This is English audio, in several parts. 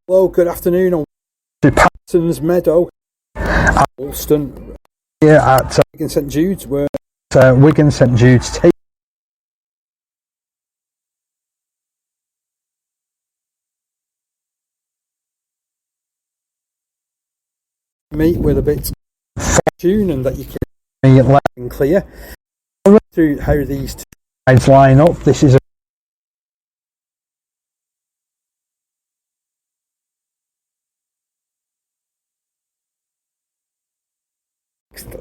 Hello, good afternoon on Patterson's Meadow at Woolston. Here at Wigan St Judes, where Wigan St Judes take meet with a bit of tune and that you can me loud and clear through how these two sides line up. This is a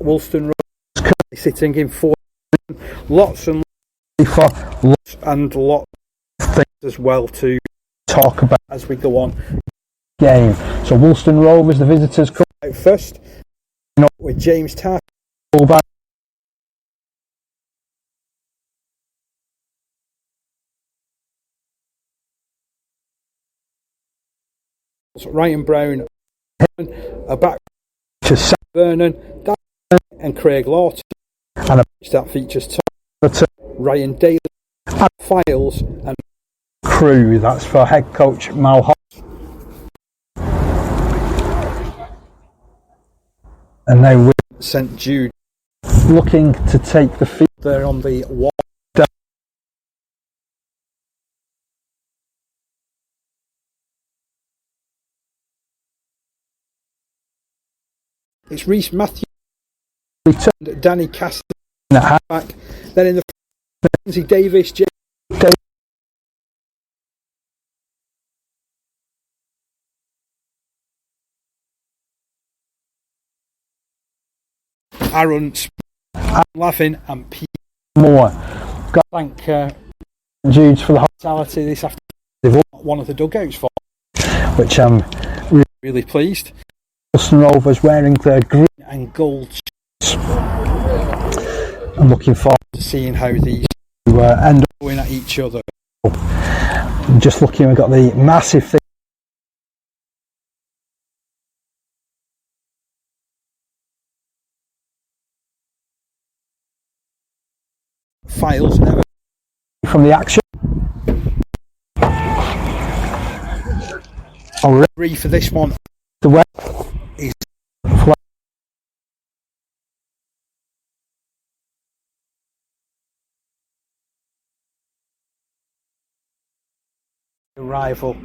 Woolston Rovers currently sitting in fourth. Lots and lots of things as well to talk about as we go on. Game. So Woolston Rovers, the visitors, come Out first with James Tartt. back. Ryan Brown, a back To Sam Vernon, and Craig Lawton, and a that features Tom, but Ryan Daly, Files, and crew. That's for head coach Mal Hobbs. And now we're St Jude looking to take the field. there on the wall. It's Reece Matthews, Return Danny Cassidy at half back. Then in the Lindsay Davis, Aaron Laughing and Pete more. Got thank Judes for the hospitality this afternoon. They've all, One of the dugouts for, which I'm really pleased. Woolston Rovers wearing their green. And gold. I'm looking forward To seeing how these to end up going at each other. just looking. We've got the massive thing. Files never From the action. Already free for this one. the way Is the rival.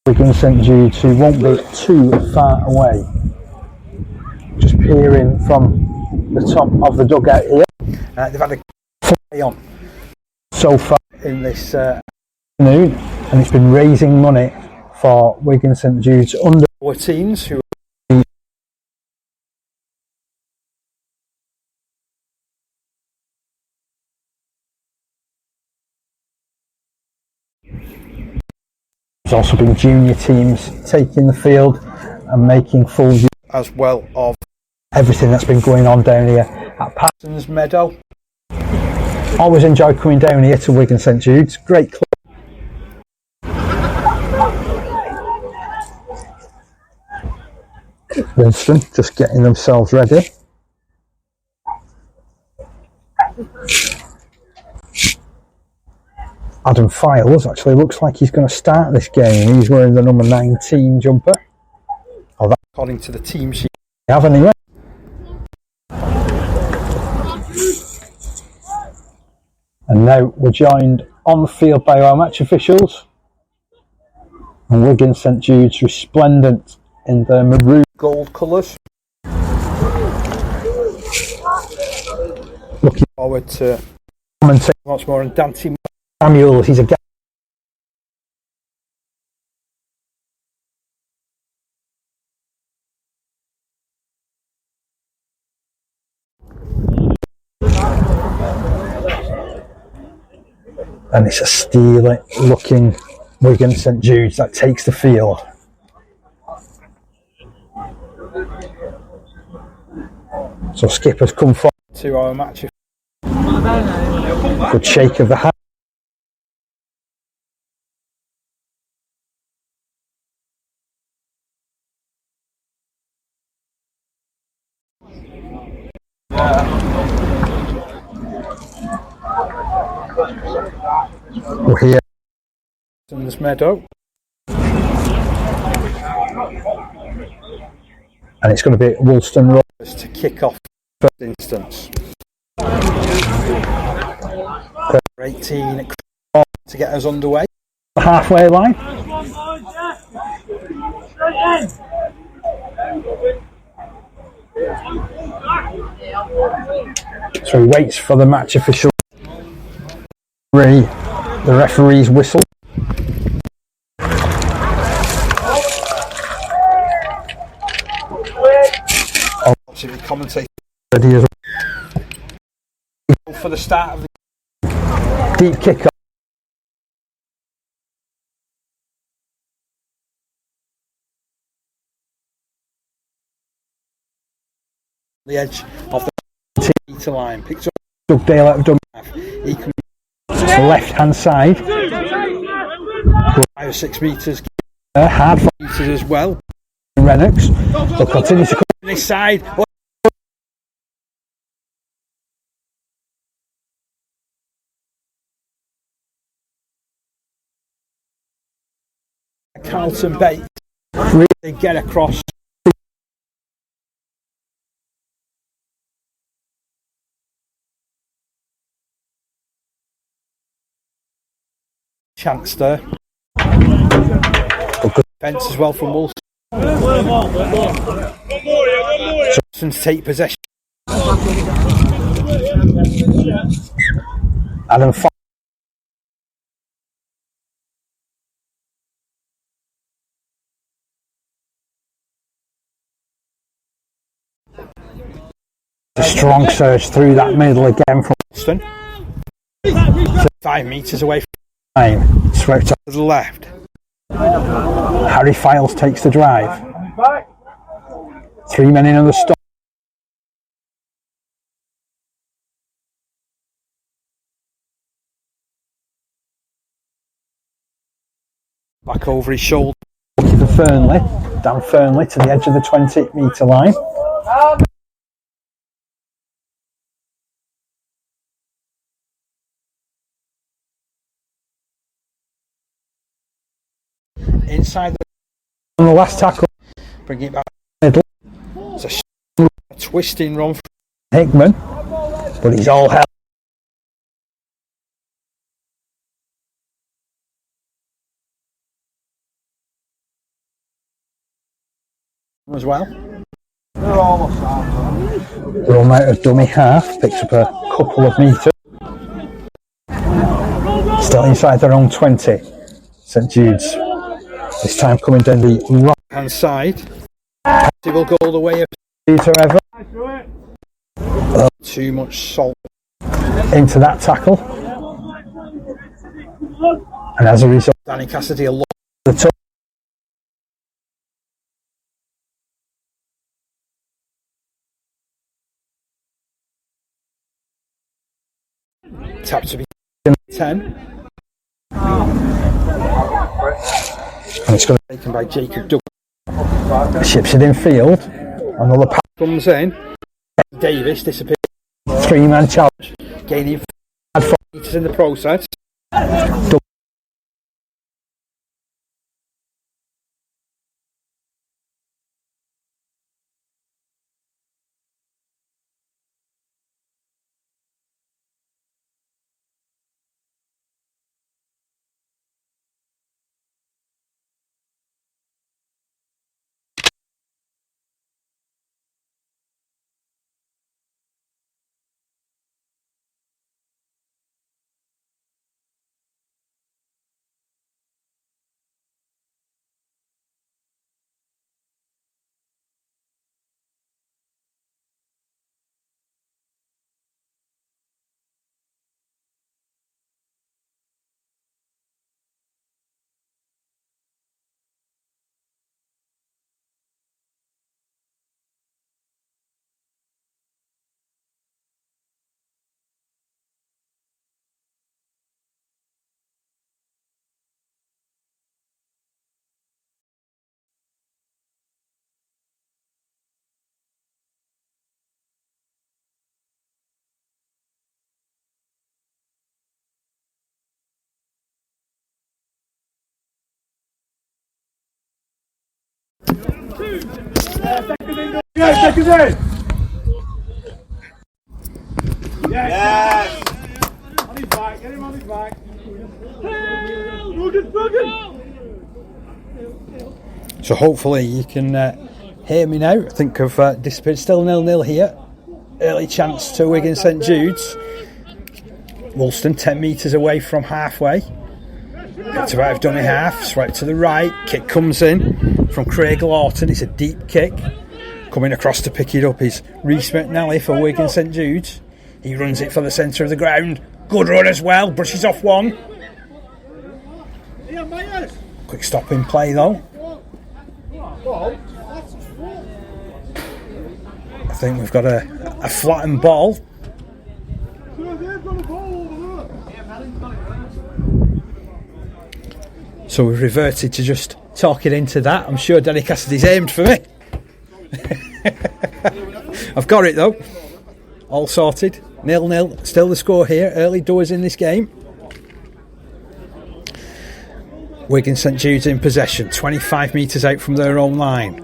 Wigan St Judes, who won't be too far away. Just peering from the top of the dugout here. They've had a play on So far in this afternoon, and it's been raising money for Wigan St Judes under 14s who There's also been junior teams taking the field and making full use as well of everything that's been going on down here at Patterson's Meadow. Always enjoy coming down here to Wigan St Judes. Great club. Winston just getting themselves ready. Adam Files actually looks like he's going to start this game. He's wearing the number 19 jumper. Oh, that According to the team sheet. they have anyway. And now we're joined on the field by our match officials. And Wigan St Judes resplendent in their maroon Gold colours. looking Forward to commentator once more and Dante. Samuel. He's a guy. And it's a steely looking Wigan St Judes that takes the field. So skipper's come forward. To our match. Good shake of the hand. We're here In this meadow. and it's going to be Woolston Rovers to kick off first instance. 18 to get us underway. The halfway line. So he waits for the match official. The referee's whistle. Obviously, commentator for the start of the deep kick off. The edge of the metre line. Picks up Dugdale out of Dun. He can Left hand side. 5 or 6 metres. Hard for Metres as well. Rennox. They'll continue to come This side. Carlton Bates. They get across. Chance there. Good defence as well from Woolston. Johnson's take possession. Adam a strong surge through that middle again from Woolston. 5 metres away from time. Swept up to the left. Harry Files takes the drive. 3 men in on the stop. Back over his shoulder. Looking for Fernley. Dan Fernley to the edge of the 20 metre line. Inside On the last tackle. bring it back. Middle. It's a twisting run from Hickman. But he's all hell. as well. Run out of dummy half. Picks up a couple of metres. Still inside their own 20. St Jude's. This time coming down the right Hand side. He will go all the way up. metre ever. Too much salt. Into that tackle. And as a result, Danny Cassidy a lot. the top. Tap to be 10. And it's going Taken by Jacob Doug. to ships it in field. Another pass. Comes in. Davis disappears. 3-man challenge. Gaining 4 metres in the process. Yes! On his back, get him on his back. So hopefully you can hear me now. I think I've disappeared. Still 0-0 here. Early chance to Wigan St Jude's. Woolston 10 metres away from halfway. It's about have done a half. Swipe to the right. Kick comes in from Craig Lawton. It's a deep kick. Coming across to pick it up is Rhys McNally for Wigan St Jude's. He runs it for the centre of the ground. Good run as well. Brushes off one. Quick stop in play though. I think we've got a flattened ball. So we've reverted to just talking into that. I'm sure Danny Cassidy's aimed for me. I've got it though. All sorted. 0-0. Still the score here. Early doors in this game. Wigan St Jude's in possession. 25 metres out from their own line.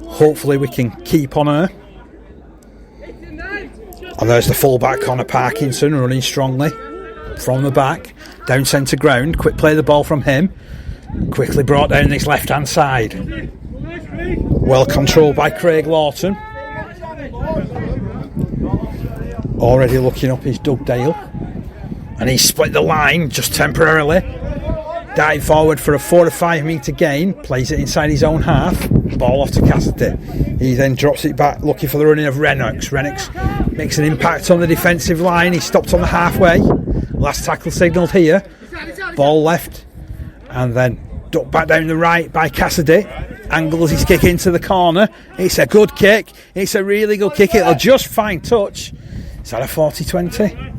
Hopefully we can keep on her. And there's the fullback Connor Parkinson running strongly from the back. Down centre ground. Quick play the ball from him. Quickly brought down this left hand side. Well controlled by Craig Lawton. Already looking up is Doug Dale. And he split the line just temporarily. Dive forward for a 4 or 5 metre gain. Plays it inside his own half. Ball off to Cassidy. He then drops it back looking for the running of Rennox. Rennox makes an impact on the defensive line. He stopped on the halfway. Last tackle signalled here. Ball left. And then ducked back down the right by Cassidy. Angles his kick into the corner. It's a good kick. It's a really good kick. It'll just find touch. Is that a 40-20?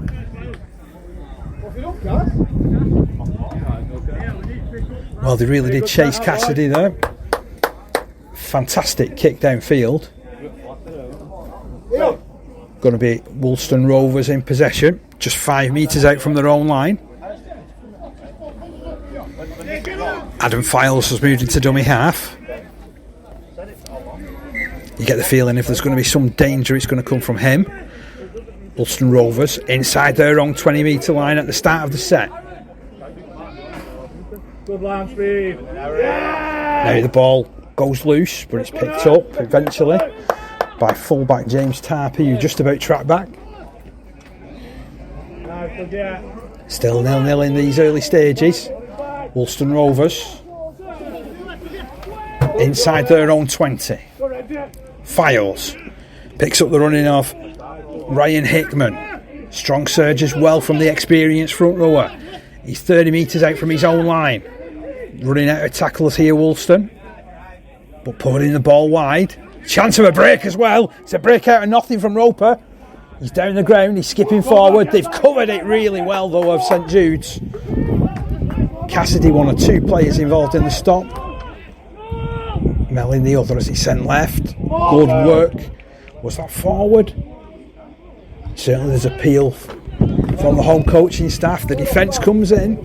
Well, they really did chase Cassidy there. Fantastic kick downfield. Going to be Woolston Rovers in possession. Just 5 metres out from their own line. Adam Files has moved into dummy half. You get the feeling if there's going to be some danger, it's going to come from him. Woolston Rovers inside their own 20 metre line at the start of the set. Good line speed. Now the ball goes loose, but it's picked up eventually by fullback James Tarpey, who just about tracked back. Still 0-0 in these early stages. Woolston Rovers inside their own 20. Files picks up the running of Ryan Hickman. Strong surge as well from the experienced front rower. He's 30 metres out from his own line. Running out of tacklers here, Woolston. But putting the ball wide. Chance of a break as well. It's a break out of nothing from Roper. He's down the ground, he's skipping forward. They've covered it really well though of St Jude's. Cassidy, one or two players involved in the stop. Melling the other as he sent left. Good work. Was that forward? Certainly there's appeal from the home coaching staff. The defence comes in.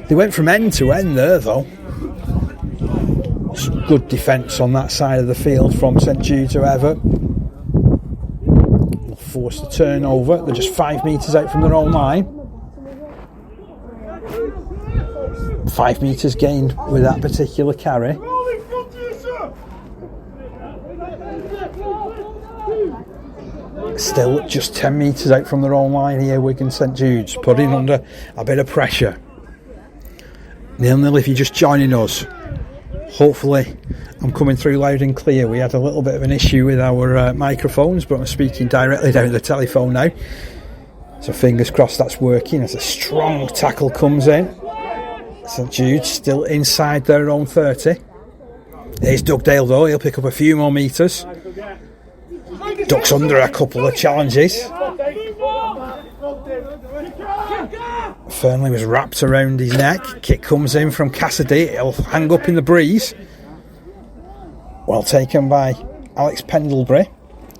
They went from end to end there though. Some good defence on that side of the field from St Jude's, however. Will force the turnover. They're just 5 metres out from their own line. 5 metres gained with that particular carry. Still just 10 metres out from their own line here, Wigan St Jude's, putting under a bit of pressure. 0-0 if you're just joining us. Hopefully I'm coming through loud and clear. We had a little bit of an issue with our microphones, but I'm speaking directly down the telephone now. So fingers crossed that's working as a strong tackle comes in. St Jude's still inside their own 30. There's Doug Dale though, he'll pick up a few more metres. Ducks under a couple of challenges. Fernley was wrapped around his neck. Kick comes in from Cassidy. It'll hang up in the breeze. Well taken by Alex Pendlebury.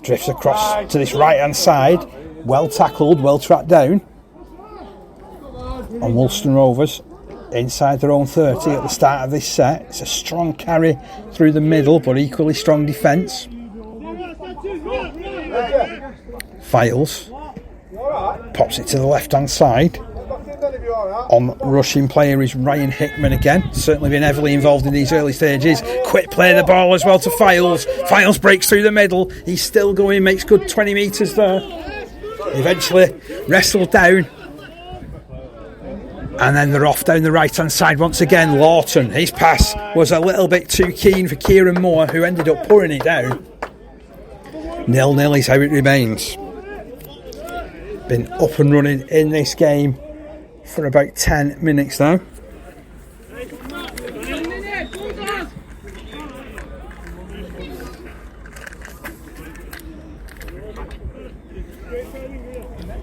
Drifts across to this right hand side. Well tackled, well tracked down. On Woolston Rovers. inside their own 30 at the start of this set. It's a strong carry through the middle, but equally strong defence. Files pops it to the left hand side. On rushing player is Ryan Hickman again, certainly been heavily involved in these early stages. Quick play the ball as well to Files. Files breaks through the middle, he's still going, makes good 20 metres there. Eventually wrestled down, and then they're off down the right hand side once again. Lawton, his pass was a little bit too keen for Kieran Moore, who ended up pouring it down. 0-0 is how it remains. Been up and running in this game for about 10 minutes now.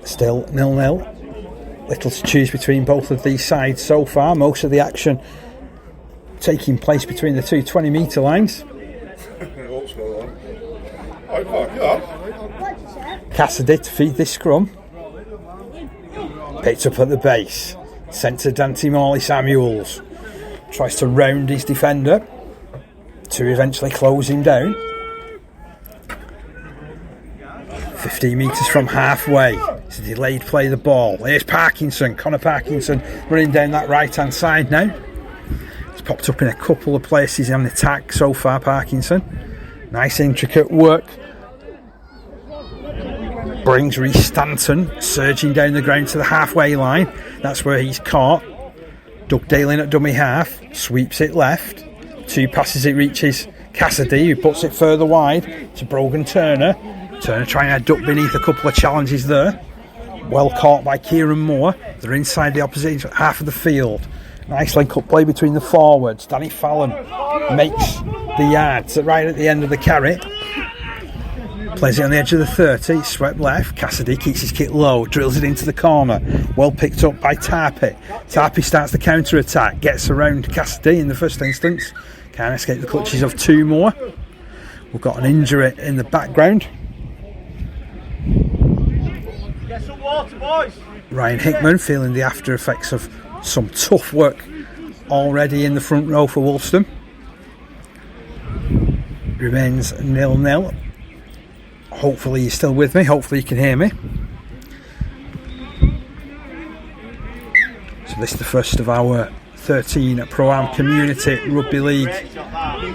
Still 0-0. Little to choose between both of these sides so far. Most of the action taking place between the two 20-metre lines. Cassidy to feed this scrum. Picked up at the base, sent to Dante Morley-Samuels. Tries to round his defender to eventually close him down. 15 metres from halfway. It's a delayed play of the ball. Here's Parkinson, Connor Parkinson, running down that right hand side now. He's popped up in a couple of places on the attack so far, Parkinson. Nice intricate work. Brings Reece Stanton surging down the ground to the halfway line. That's where he's caught. Dugdale in at dummy half, sweeps it left. 2 passes it reaches Cassidy, who puts it further wide to Brogan Turner. Turner trying to duck beneath a couple of challenges there. Well caught by Kieran Moore. They're inside the opposite half of the field. Nice link-up play between the forwards. Danny Fallon makes the yards right at the end of the carry. Plays it on the edge of the 30, swept left. Cassidy keeps his kick low, drills it into the corner. Well picked up by Tarpey. Tarpey starts the counter-attack, gets around Cassidy in the first instance. Can't escape the clutches of 2 more. We've got an injury in the background. Get some water, boys. Ryan Hickman feeling the after effects of some tough work already in the front row for Woolston. Remains 0-0. Hopefully you're still with me, hopefully you can hear me. So this is the first of our 13 Pro-Am Community Rugby League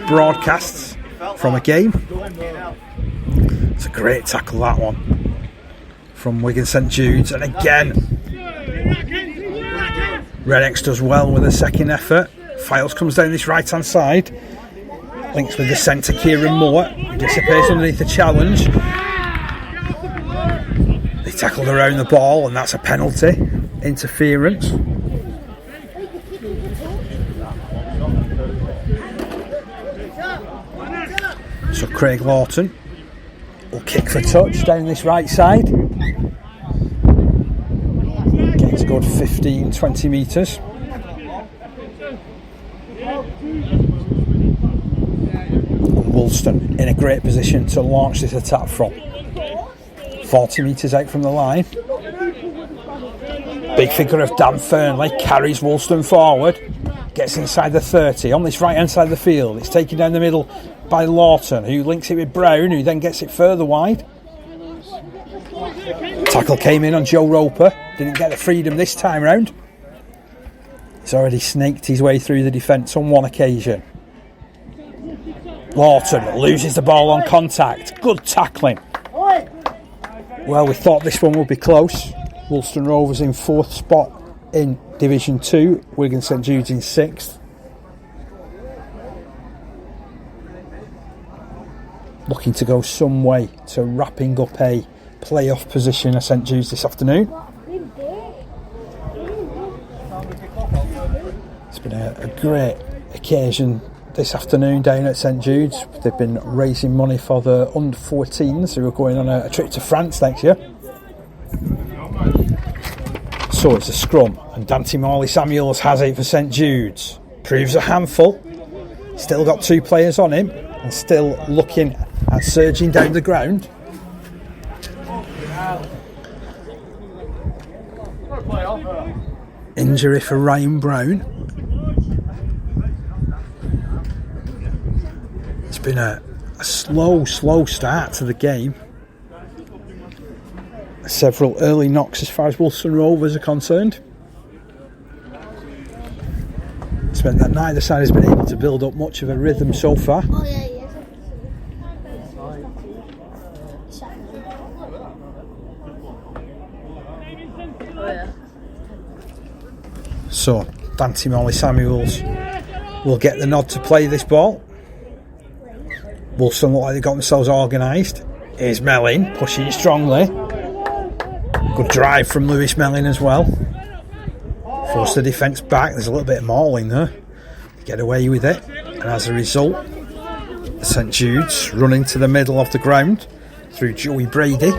broadcasts from a game. It's a great tackle, that one, from Wigan St Judes. And again, Red X does well with a second effort. Files comes down this right hand side, links with the centre Kieran Moore, who disappears underneath the challenge. They tackled around the ball, and that's a penalty. Interference. So Craig Lawton will kick for touch down this right side. Getting to go to 15-20 metres. Woolston in a great position to launch this attack from. 40 metres out from the line. Big figure of Dan Fernley carries Woolston forward. Gets inside the 30 on this right hand side of the field. It's taken down the middle by Lawton, who links it with Brown, who then gets it further wide. Tackle came in on Joe Roper. Didn't get the freedom this time round. He's already snaked his way through the defence on one occasion. Lawton loses the ball on contact. Good tackling. Well, we thought this one would be close. Woolston Rovers in 4th spot in Division 2. Wigan St Judes in 6th. Looking to go some way to wrapping up a playoff position at St Judes this afternoon. It's been a great occasion this afternoon down at St Jude's. They've been raising money for the under-14s who are going on a trip to France next year. So it's a scrum, and Dante Morley-Samuels has it for St Jude's. Proves a handful. Still got 2 players on him, and still looking at surging down the ground. Injury for Ryan Brown. It's been a slow start to the game. Several early knocks as far as Woolston Rovers are concerned. It's meant that neither side has been able to build up much of a rhythm so far. Oh, yeah, yeah. So, Dante Molly Samuels will get the nod to play this ball. Woolston look like they got themselves organised. Here's Mellin pushing strongly. Good drive from Lewis Mellin as well. Force the defence back. There's a little bit of mauling there. They get away with it. And as a result, the St Jude's run into the middle of the ground through Joey Brady.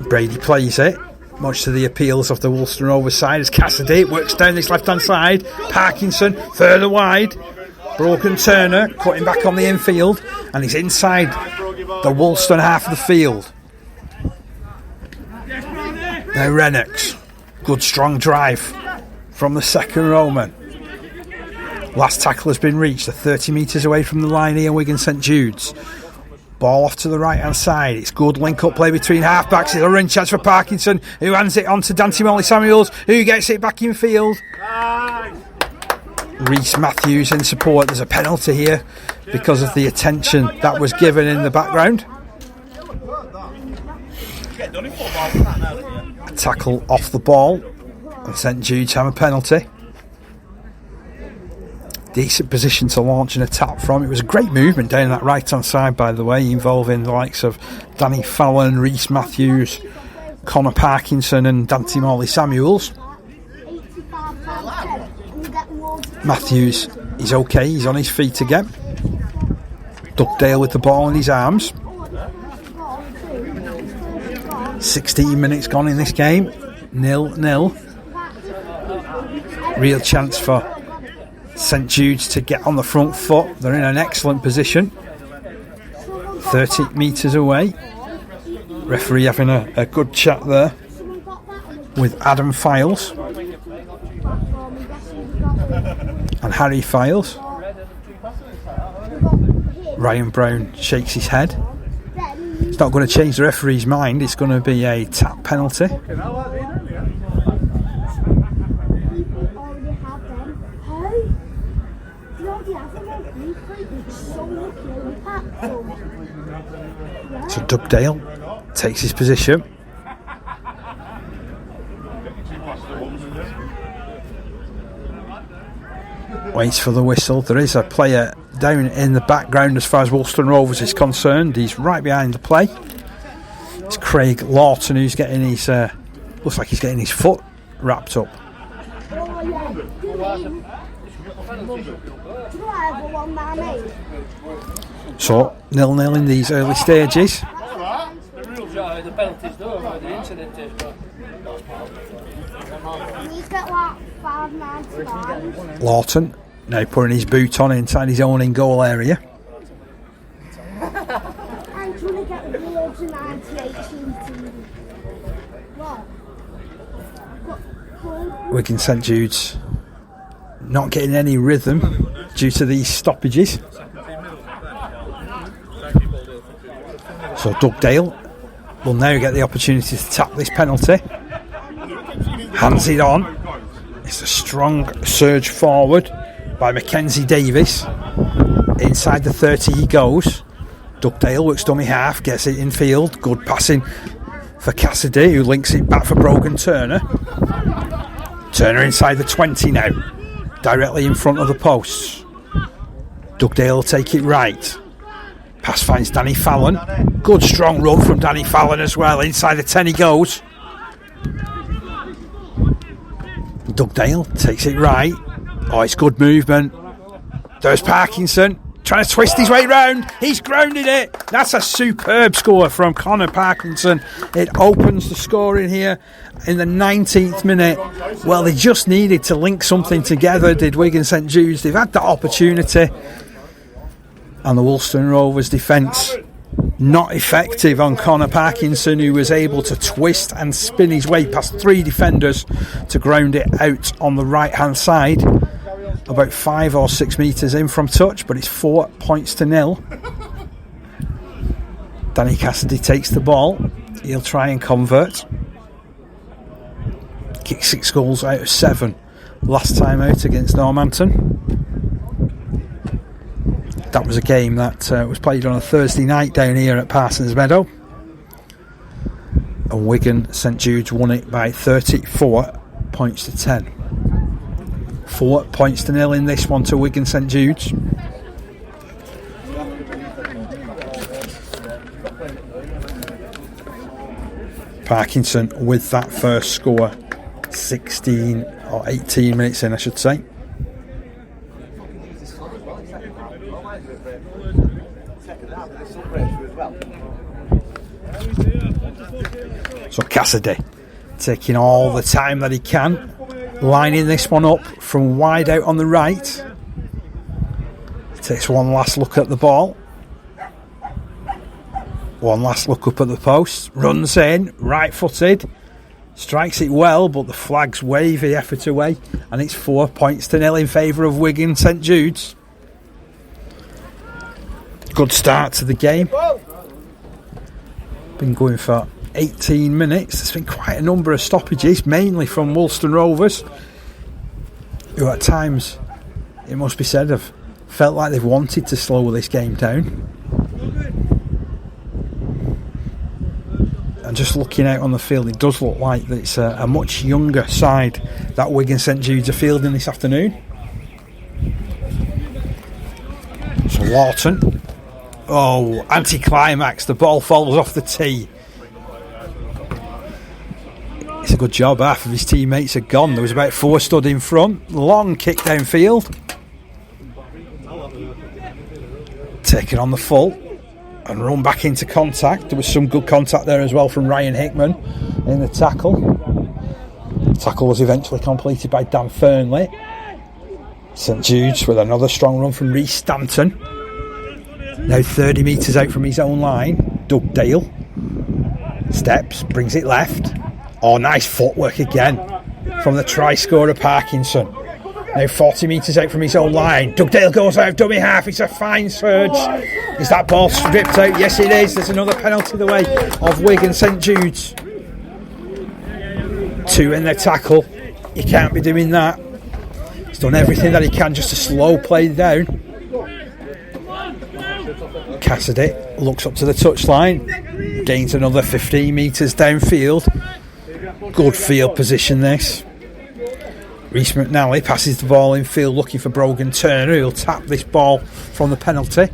Brady plays it, much to the appeals of the Woolston Rovers side, as Cassidy works down this left hand side. Parkinson further wide. Brogan Turner cutting back on the infield, and he's inside the Woolston half of the field. Now Rennox, good strong drive from the second Roman. Last tackle has been reached, 30 metres away from the line here, Wigan St Jude's. Ball off to the right hand side. It's good link up play between half backs. It's a run chance for Parkinson, who hands it on to Dante Molly Samuels, who gets it back in field. Rhys Matthews in support. There's a penalty here because of the attention that was given in the background. A tackle off the ball, and St Jude's have a penalty. Decent position to launch an attack from. It was a great movement down that right hand side, by the way, involving the likes of Danny Fallon, Rhys Matthews, Connor Parkinson and Dante Molly Samuels. Matthews is okay, he's on his feet again. Dugdale with the ball in his arms. 16 minutes gone in this game, 0-0. Real chance for St Jude's to get on the front foot. They're in an excellent position, 30 metres away. Referee having a good chat there with Adam Files and Harry Files. Ryan Brown shakes his head. It's not going to change the referee's mind. It's going to be a tap penalty. So Dugdale takes his position. Waits for the whistle. There is a player down in the background as far as Woolston Rovers is concerned. He's right behind the play. It's Craig Lawton who's getting his looks like he's getting his foot wrapped up. So 0-0 in these early stages. Lawton now putting his boot on inside his own in-goal area. Wigan St Jude's not getting any rhythm due to these stoppages. So Dugdale will now get the opportunity to tap this penalty. Hands it on. It's a strong surge forward by Mackenzie Davis. Inside the 30 he goes. Dugdale works dummy half, gets it in field. Good passing for Cassidy, who links it back for Brogan Turner. Turner inside the 20 now, directly in front of the posts. Dugdale will take it right. Pass finds Danny Fallon. Good strong run from Danny Fallon as well. Inside the 10 he goes. Dugdale takes it right. Oh, it's good movement. There's Parkinson trying to twist his way round. He's grounded it. That's a superb score from Connor Parkinson. It opens the scoring here in the 19th minute. Well, they just needed to link something together, did Wigan St Jude's. They've had that opportunity, and the Woolston Rovers defence Not effective on Connor Parkinson, who was able to twist and spin his way past 3 defenders to ground it out on the right hand side, about 5 or 6 metres in from touch, but it's 4 points to 0. Danny Cassidy takes the ball. He'll try and convert. Kicked 6 goals out of 7 last time out against Normanton. That was a game that was played on a Thursday night down here at Parsons Meadow. And Wigan St Jude's won it by 34 points to 10. 4 points to 0 in this one to Wigan St Jude's. Parkinson with that first score 16 or 18 minutes in, I should say. So Cassidy taking all the time that he can, lining this one up from wide out on the right. Takes one last look at the ball. One last look up at the post. Runs in, right footed. Strikes it well, but the flags wave the effort away. And it's 4 points to 0 in favour of Wigan St Jude's. Good start to the game. Been going for 18 minutes. There's been quite a number of stoppages, mainly from Woolston Rovers, who at times, it must be said, have felt like they've wanted to slow this game down. And just looking out on the field, it does look like that it's a much younger side that Wigan St Jude's are fielding this afternoon. So Lawton. Oh, anticlimax. The ball falls off the tee. It's a good job. Half of his teammates are gone. There was about 4 stood in front. Long kick downfield. Taken on the full and run back into contact. There was some good contact there as well from Ryan Hickman in the tackle. The tackle was eventually completed by Dan Fernley. St Jude's with another strong run from Rhys Stanton. Now 30 metres out from his own line. Doug Dale steps, brings it left. Oh, nice footwork again from the try scorer Parkinson. Now 40 metres out from his own line. Doug Dale goes out of dummy half. It's a fine surge. Is that ball stripped out? Yes, it is. There's another penalty the way of Wigan St Jude's. 2 in their tackle. You can't be doing that. He's done everything that he can just to slow play down. Cassidy looks up to the touchline. Gains another 15 metres downfield. Good field position this. Rhys McNally passes the ball in field looking for Brogan Turner, who'll tap this ball from the penalty.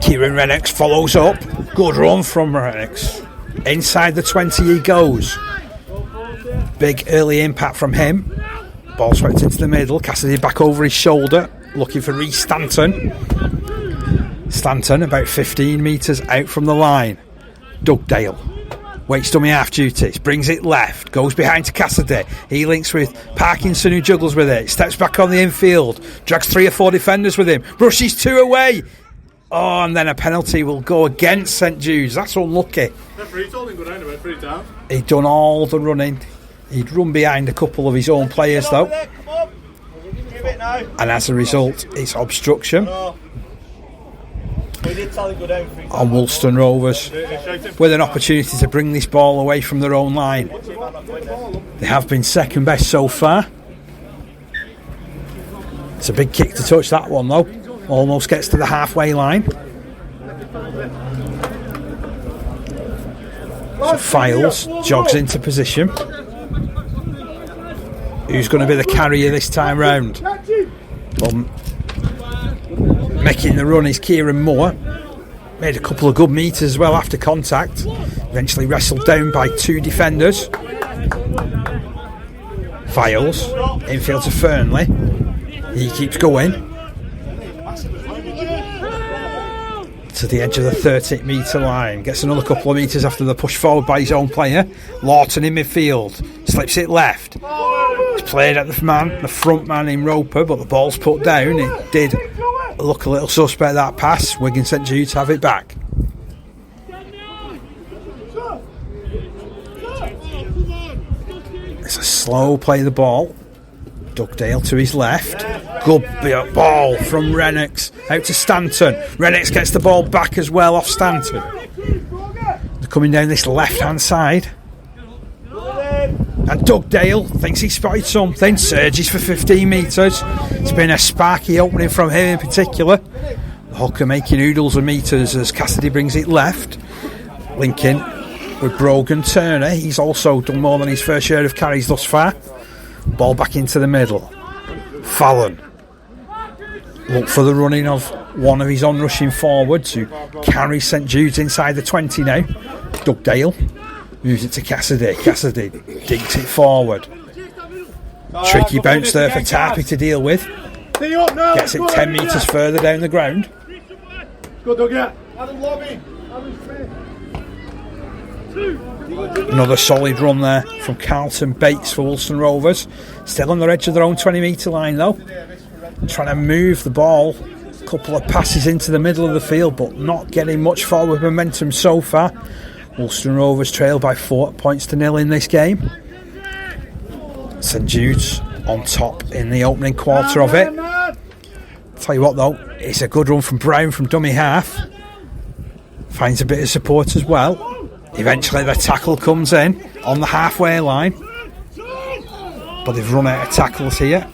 Kieran Rennox follows up. Good run from Rennox. Inside the 20 he goes. Big early impact from him. Ball swept into the middle. Cassidy back over his shoulder looking for Rhys Stanton. Stanton about 15 metres out from the line. Doug Dale waits dummy half duties, brings it left, goes behind to Cassidy. He links with Parkinson, who juggles with it, steps back on the infield, drags 3 or 4 defenders with him, brushes 2 away. Oh, and then a penalty will go against St Jude's. That's unlucky. Referee told him go down about 3 down. He'd done all the running. He'd run behind a couple of his own players though. Come on. Give it now. And as a result, it's obstruction. On Woolston Rovers, with an opportunity to bring this ball away from their own line. They have been second best so far. It's a big kick to touch, that one though. Almost gets to the halfway line. So Files jogs into position. Who's going to be the carrier this time round? Well, making the run is Kieran Moore. Made a couple of good metres as well after contact. Eventually wrestled down by 2 defenders. Files, infield to Fernley. He keeps going. To the edge of the 30 metre line. Gets another couple of metres after the push forward by his own player. Lawton in midfield. slips it left. It's played at the front man in Roper, but the ball's put down. It did look a little suspect, that pass. Wigan St Jude's have it back. It's a slow play of the ball. Dugdale to his left. Good ball from Rennox out to Stanton. Rennox gets the ball back as well off Stanton. They're coming down this left hand side. And Dugdale thinks he spotted something. Surges for 15 metres. It's been a sparky opening from him in particular. The hooker making oodles of metres as Cassidy brings it left. Linking with Brogan Turner. He's also done more than his fair share of carries thus far. Ball back into the middle. Fallon. Look for the running of one of his on-rushing forwards who carries St Jude's inside the 20 now. Dugdale moves it to Cassidy. Cassidy digs it forward. Tricky bounce there for Tarpey to deal with. Gets it 10 metres further down the ground. Another solid run there from Carlton Bates for Woolston Rovers. Still on the edge of their own 20 metre line though. Trying to move the ball. A couple of passes into the middle of the field, but not getting much forward momentum so far. Woolston Rovers trail by 4 points to 0 in this game. St Jude's on top in the opening quarter of it. Tell you what though, it's a good run from Brown from dummy half. Finds a bit of support as well. Eventually the tackle comes in on the halfway line, but they've run out of tackles here.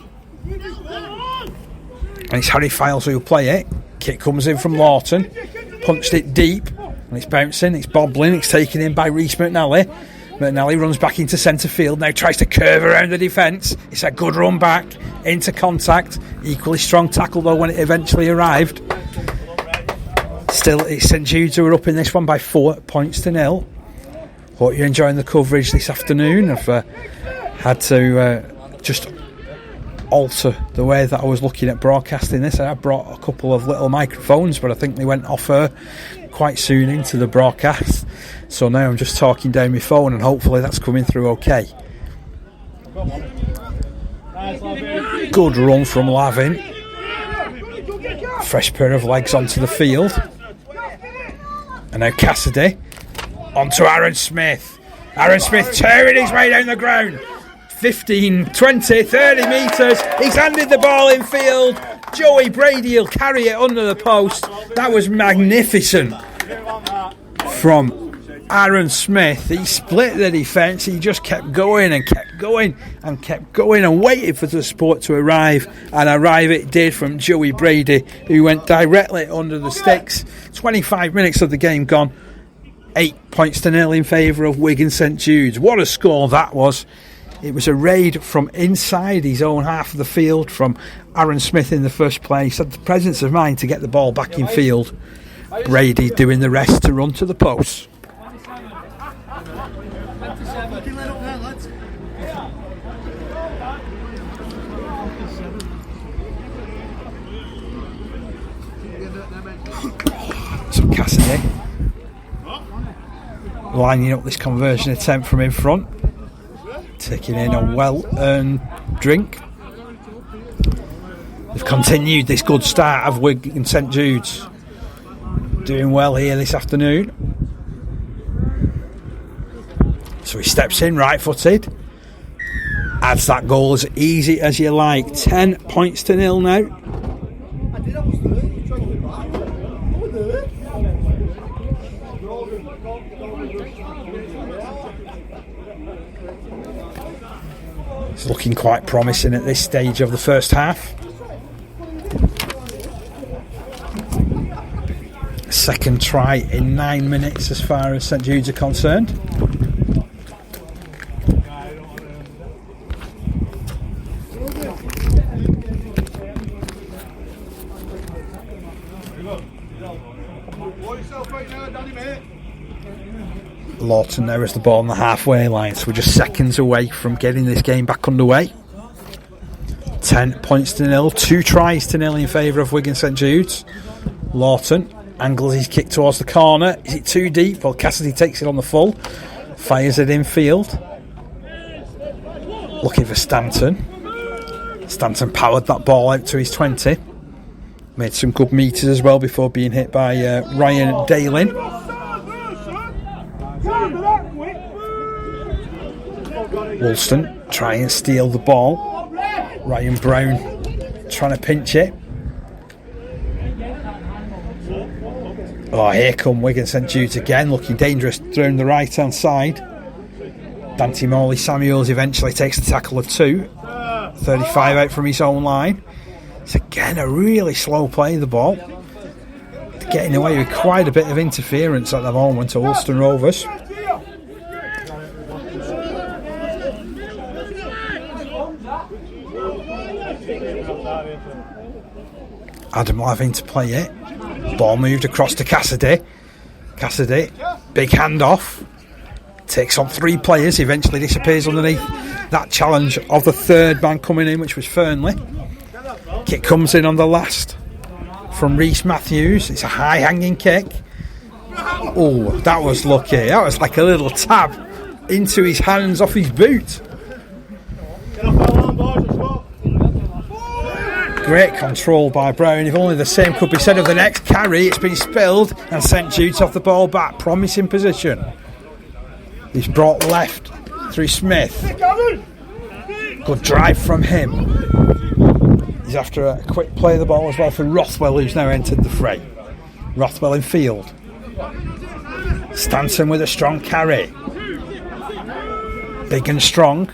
And it's Harry Files who'll play it. Kick comes in from Lawton. Punched it deep. And it's bouncing, it's bobbling, it's taken in by Reece McNally. McNally runs back into centre field, now tries to curve around the defence. It's a good run back into contact. Equally strong tackle though when it eventually arrived. Still, it's St Jude's who are up in this one by 4 points to 0. Hope you're enjoying the coverage this afternoon. I've had to just alter the way that I was looking at broadcasting this. I brought a couple of little microphones, but I think they went off quite soon into the broadcast. So now I'm just talking down my phone, and hopefully that's coming through okay. Good run from Lavin. Fresh pair of legs onto the field. And now Cassidy onto Aaron Smith. Aaron Smith tearing his way down the ground. 15, 20, 30 metres. He's handed the ball in field. Joey Brady will carry it under the post. That was magnificent from Aaron Smith. He split the defence. He just kept going and kept going and kept going and waited for the support to arrive. And arrive it did from Joey Brady, who went directly under the sticks. 25 minutes of the game gone. 8 points to 0 in favour of Wigan St Jude's. What a score that was. It was a raid from inside his own half of the field from Aaron Smith in the first place. Had the presence of mind to get the ball back in field. Brady doing the rest to run to the post. So Cassidy lining up this conversion attempt from in front, taking in a well-earned drink. They've continued this good start of Wigan St Jude's. Doing well here this afternoon. So he steps in right-footed. Adds that goal as easy as you like. 10 points to 0 now. It's looking quite promising at this stage of the first half. Second try in 9 minutes as far as St Jude's are concerned. Lawton now has the ball on the halfway line, so we're just seconds away from getting this game back underway. 10 points to 0, 2 tries to 0 in favour of Wigan St Jude's. Lawton angles his kick towards the corner. Is it too deep? Well, Cassidy takes it on the full, fires it in field. Looking for Stanton. Stanton powered that ball out to his 20. Made some good meters as well before being hit by Ryan Dalin. Woolston try and steal the ball. Ryan Brown trying to pinch it. Oh, here come Wigan St Jude's again, looking dangerous through the right hand side. Dante Morley Samuels eventually takes the tackle of 2. 35 out from his own line. It's again a really slow play, the ball. Getting away with quite a bit of interference at the moment to Woolston Rovers. Adam Lavin to play it. Ball moved across to Cassidy. Cassidy, big handoff. Takes on 3 players, eventually disappears underneath that challenge of the third man coming in, which was Fernley. Kick comes in on the last from Rhys Matthews. It's a high hanging kick. Oh, that was lucky. That was like a little tap into his hands off his boot. Great control by Brown. If only the same could be said of the next carry. It's been spilled and St Jude's off the ball back. Promising position. He's brought left through Smith. Good drive from him. He's after a quick play of the ball as well for Rothwell, who's now entered the fray. Rothwell in field. Stanton with a strong carry. Big and strong.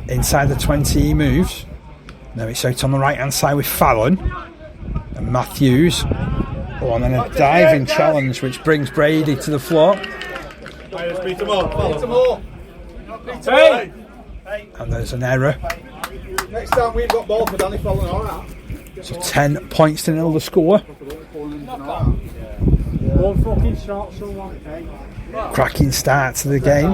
Inside the 20 he moves. Now it's out on the right hand side with Fallon. And Matthews. Oh, and then a diving challenge which brings Brady to the floor. Beat them all. And there's an error. Next time we've got ball for Danny Fallon, alright. So 10 points to nil the score. Cracking start to the game.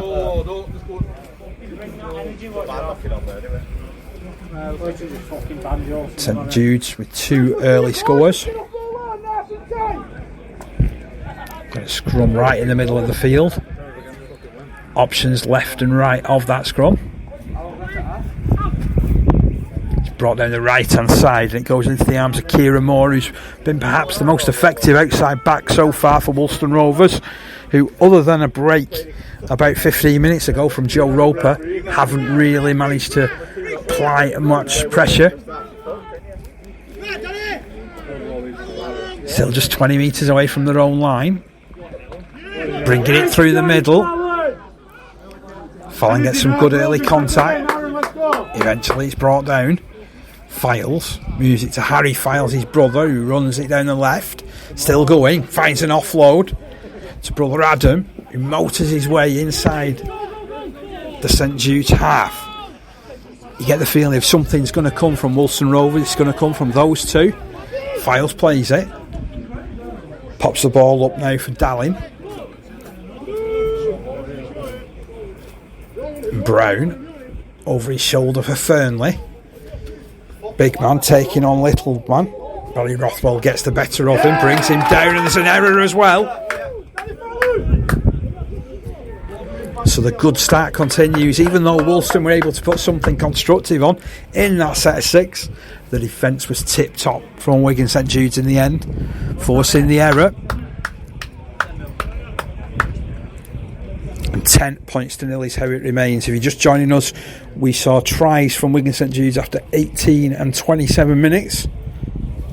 St Jude's with 2 early scores. Got a scrum right in the middle of the field. Options left and right of that scrum. It's brought down the right hand side and it goes into the arms of Kieran Moore, who's been perhaps the most effective outside back so far for Woolston Rovers, who, other than a break about 15 minutes ago from Joe Roper, haven't really managed to apply much pressure. Still just 20 metres away from their own line. Bringing it through the middle. Fallon gets some good early contact. Eventually it's brought down. Files moves it to Harry Files, his brother, who runs it down the left. Still going, finds an offload to brother Adam, who motors his way inside the St Jude's half. You get the feeling if something's going to come from Woolston Rovers, it's going to come from those two. Files plays it. Pops the ball up now for Dallin. Brown over his shoulder for Fernley. Big man taking on little man. Barry Rothwell gets the better of him, brings him down, and there's an error as well. So the good start continues, even though Woolston were able to put something constructive on in that set of 6. The defence was tip top from Wigan St Jude's in the end, forcing the error. And 10 points to nil is how it remains. If you're just joining us, we saw tries from Wigan St Jude's after 18 and 27 minutes.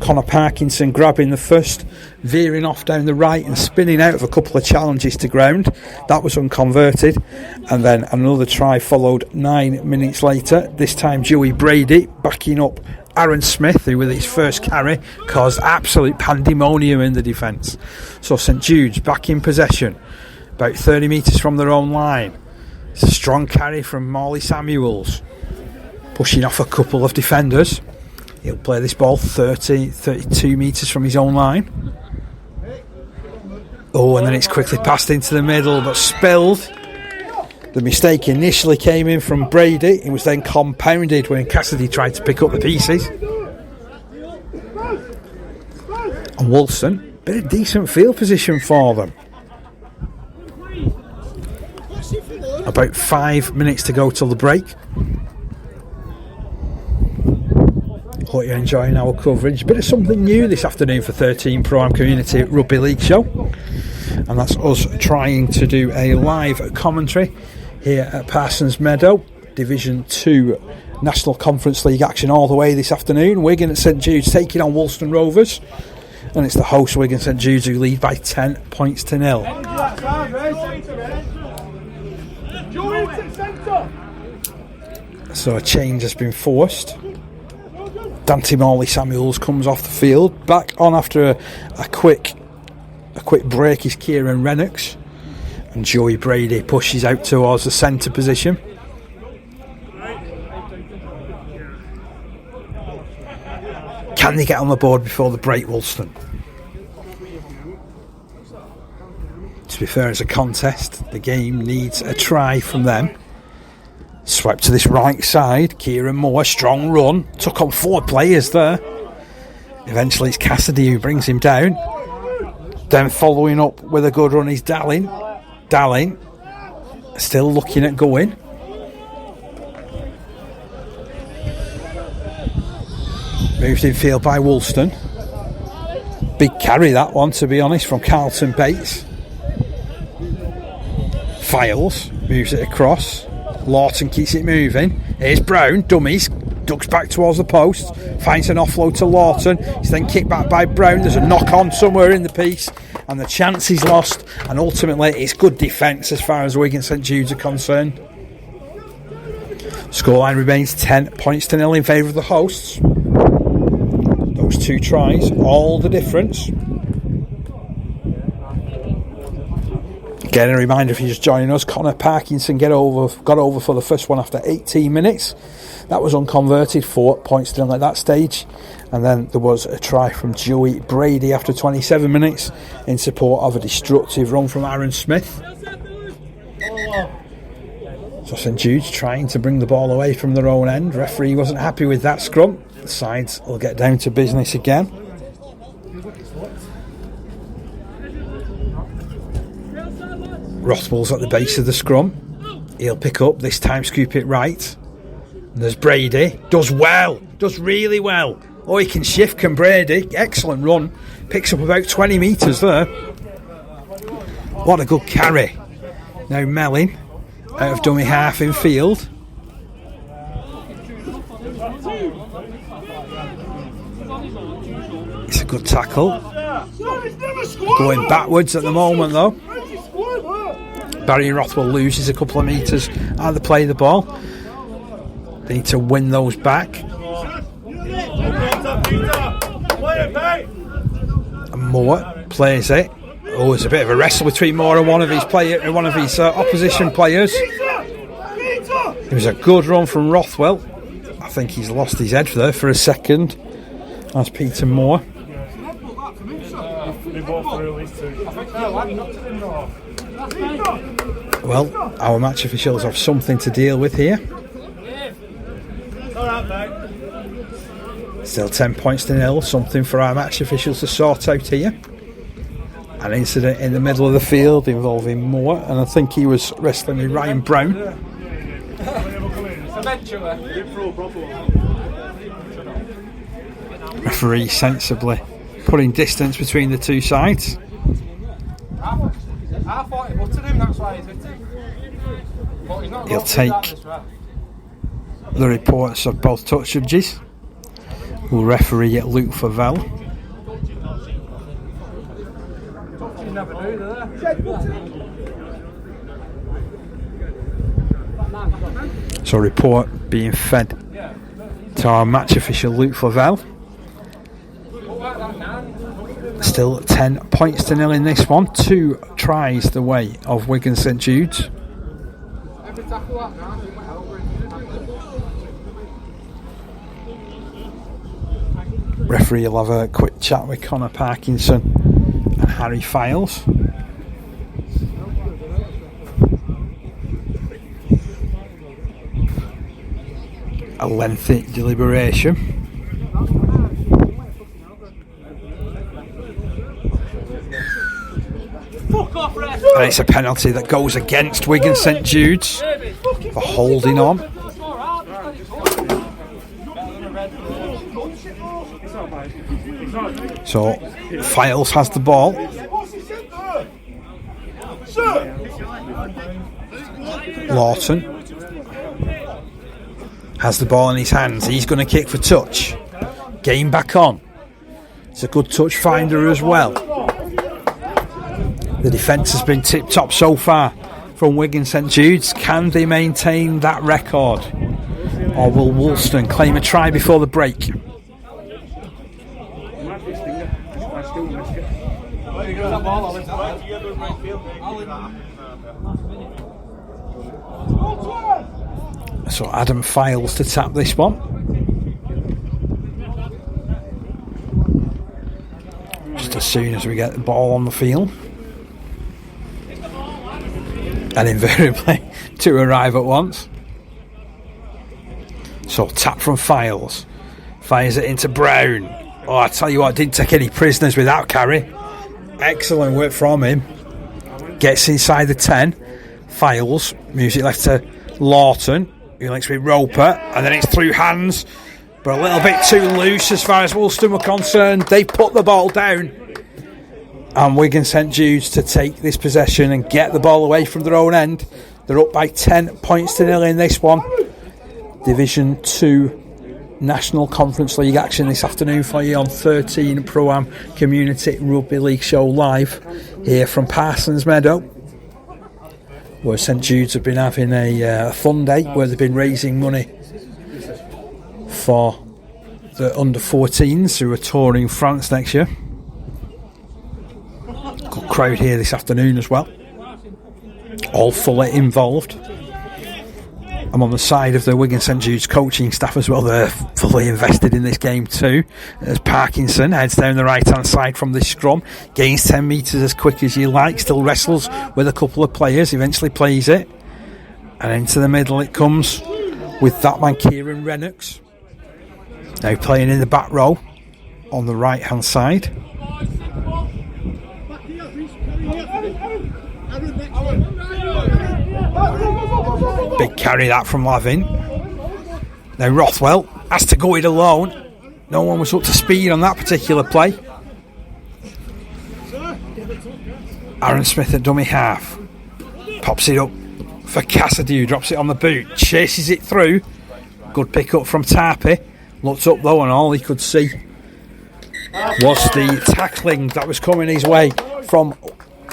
Connor Parkinson grabbing the first, veering off down the right and spinning out of a couple of challenges to ground. That was unconverted. And then another try followed 9 minutes later. This time Dewey Brady backing up Aaron Smith, who with his first carry caused absolute pandemonium in the defence. So St Jude's back in possession, about 30 metres from their own line. It's a strong carry from Morley Samuels, pushing off a couple of defenders. He'll play this ball 32 metres from his own line. Oh, and then it's quickly passed into the middle, but spilled. The mistake initially came in from Brady. It was then compounded when Cassidy tried to pick up the pieces. And Woolston, bit of decent field position for them. About 5 minutes to go till the break. Hope you're enjoying our coverage. Bit of something new this afternoon for 13 Pro Am Community Rugby League Show, and that's us trying to do a live commentary here at Parsons Meadow. Division 2 National Conference League action all the way this afternoon. Wigan at St Jude's taking on Woolston Rovers, and it's the host Wigan St Jude's who lead by 10 points to 0. So a change has been forced. Dante Morley Samuels comes off the field. Back on after a quick break is Kieran Rennox, and Joey Brady pushes out towards the centre position. Can they get on the board before the break, Woolston? To be fair, it's a contest. The game needs a try from them. Swept to this right side. Kieran Moore, strong run. Took on 4 players there. Eventually it's Cassidy who brings him down. Then following up with a good run is Dallin. Dallin still looking at going. Moved in field by Woolston. Big carry that one, to be honest, from Carlton Bates. Files moves it across. Lawton keeps it moving. Here's Brown, dummies, ducks back towards the post, finds an offload to Lawton. He's then kicked back by Brown. There's a knock on somewhere in the piece, and the chance is lost. And ultimately, it's good defence as far as Wigan St Jude's are concerned. Scoreline remains 10 points to 0 in favour of the hosts. Those 2 tries, all the difference. Again, a reminder if you're just joining us, Connor Parkinson got over for the first one after 18 minutes. That was unconverted, 4 points to 0 at that stage. And then there was a try from Joey Brady after 27 minutes in support of a destructive run from Aaron Smith. So St Jude's trying to bring the ball away from their own end. Referee wasn't happy with that scrum. The sides will get down to business again. Rothwell's at the base of the scrum. He'll pick up, this time scoop it right. And there's Brady. Does well. Does really well. Oh, he can shift, can Brady. Excellent run. Picks up about 20 metres there. What a good carry. Now Mellin out of dummy half in field. It's a good tackle. Going backwards at the moment though. Barry Rothwell loses a couple of metres out of the play of the ball. They need to win those back. And Moore plays it. Oh, there's a bit of a wrestle between Moore and one of his opposition players. It was a good run from Rothwell. I think he's lost his head there for a second. That's Peter Moore. Well, our match officials have something to deal with here. Still 10 points to 0. Something for our match officials to sort out here. An incident in the middle of the field involving Moore, and I think he was wrestling with Ryan Brown. Referee sensibly putting distance between the 2 sides. He'll take the reports of both touch judges. Will referee at Luke Favell. So report being fed to our match official Luke Favell. Still 10 points to 0 in this one. 2 tries the way of Wigan St Jude's. Referee will have a quick chat with Connor Parkinson and Harry Files. A lengthy deliberation. And it's a penalty that goes against Wigan St Jude's for holding on. So Files has the ball. Lawton has the ball in his hands. He's going to kick for touch. Game back on. It's a good touch finder as well. The defence has been tip-top so far from Wigan St Jude's. Can they maintain that record? Or will Woolston claim a try before the break? So Adam Files to tap this one. Just as soon as we get the ball on the field. And invariably to arrive at once. So tap from Files. Fires it into Brown. Oh, I tell you what, didn't take any prisoners with that carry. Excellent work from him. Gets inside the 10. Files. Moves it left to Lawton. He links with Roper. And then it's through hands. But a little bit too loose as far as Woolston were concerned. They put the ball down. And Wigan St Jude's to take this possession and get the ball away from their own end. They're up by 10 points to 0 in this one. Division 2 National Conference League action this afternoon for you on 13 Pro-Am Community Rugby League Show live here from Parsons Meadow, where St Jude's have been having a fun day where they've been raising money for the under-14s who are touring France next year. Good crowd here this afternoon as well, all fully involved. I'm on the side of the Wigan St Jude's coaching staff as well. They're fully invested in this game too. As Parkinson heads down the right hand side from this scrum, gains 10 metres as quick as you like, still wrestles with a couple of players, eventually plays it, and into the middle it comes with that man Kieran Rennox, now playing in the back row on the right hand side. Big carry that from Lavin. Now Rothwell has to go it alone. No one was up to speed on that particular play. Aaron Smith at dummy half. Pops it up for Cassidy, who drops it on the boot. Chases it through. Good pick up from Tarpey. Looked up though and all he could see was the tackling that was coming his way from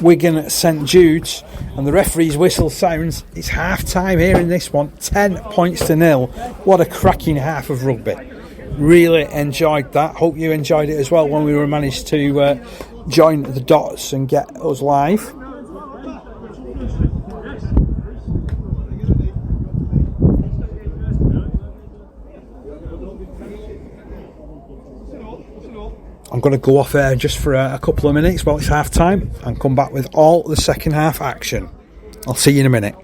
Wigan St Jude's, and the referee's whistle sounds. It's half time here in this one. 10 points to 0. What a cracking half of rugby. Really enjoyed that. Hope you enjoyed it as well when we were managed to join the dots and get us live. I'm going to go off air just for a couple of minutes while it's half time and come back with all the second half action. I'll see you in a minute.